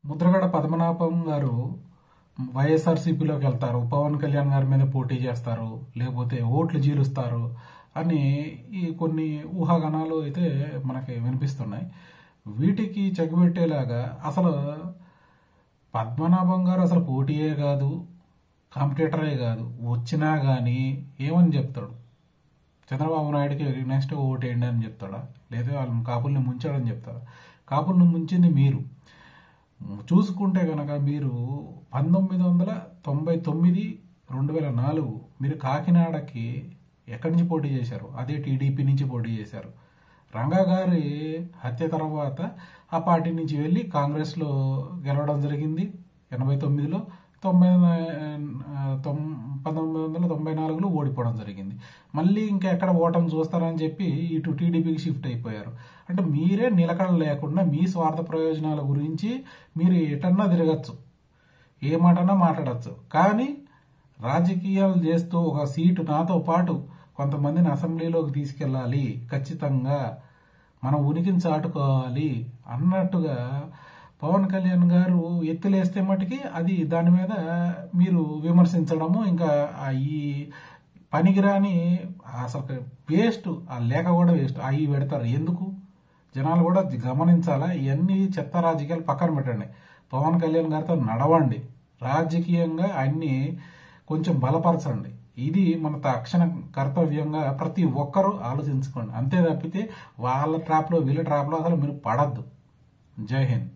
ముద్రగడ పద్మనాభం గారు వైఎస్ఆర్సీపీలోకి వెళ్తారు, పవన్ కళ్యాణ్ గారి మీద పోటీ చేస్తారు, లేకపోతే ఓట్లు జీలుస్తారు అని ఈ కొన్ని ఊహాగానాలు అయితే మనకి వినిపిస్తున్నాయి. వీటికి చెగబెట్టేలాగా అసలు పద్మనాభం గారు అసలు పోటీయే కాదు, కాంపిటేటరే కాదు, వచ్చినా కానీ ఏమని చెప్తాడు? చంద్రబాబు నాయుడుకి నెక్స్ట్ ఓటేయండి అని చెప్తాడా? లేదా వాళ్ళని కాపుల్ని ముంచాడని చెప్తాడా? కాపుల్ని ముంచింది మీరు. చూసుకుంటే కనుక మీరు 1999, 2004 మీరు కాకినాడకి ఎక్కడి నుంచి పోటీ చేశారు? అదే టీడీపీ నుంచి పోటీ చేశారు. రంగా గారి హత్య తర్వాత ఆ పార్టీ నుంచి వెళ్ళి కాంగ్రెస్లో గెలవడం జరిగింది 89లో. 1994లో ఓడిపోవడం జరిగింది. మళ్ళీ ఇంకా ఎక్కడ ఓటమి చూస్తారని చెప్పి ఇటు టీడీపీకి షిఫ్ట్ అయిపోయారు. అంటే మీరే నిలకడ లేకుండా మీ స్వార్థ ప్రయోజనాల గురించి మీరు ఎటన్నా తిరగచ్చు, ఏ మాటన్నా మాట్లాడచ్చు. కానీ రాజకీయాలు చేస్తూ ఒక సీటు నాతో పాటు కొంతమందిని అసెంబ్లీలోకి తీసుకెళ్ళాలి, ఖచ్చితంగా మనం ఉనికిని చాటుకోవాలి అన్నట్టుగా పవన్ కళ్యాణ్ గారు ఎత్తులేస్తే మటుకి అది దాని మీద మీరు విమర్శించడము, ఇంకా ఈ పనికిరాని అసలు వేస్ట్, ఆ లేఖ కూడా వేస్ట్ అవి పెడతారు. ఎందుకు? జనాలు కూడా గమనించాలా. ఇవన్నీ చెత్త రాజకీయాలు పక్కన పెట్టండి, పవన్ కళ్యాణ్ గారితో నడవండి, రాజకీయంగా అన్ని కొంచెం బలపరచండి. ఇది మన తక్షణ కర్తవ్యంగా ప్రతి ఒక్కరూ ఆలోచించుకోండి. అంతే తప్పితే వాళ్ళ ట్రాప్లో వీళ్ళ ట్రాప్లో అసలు మీరు పడద్దు. జై హింద్.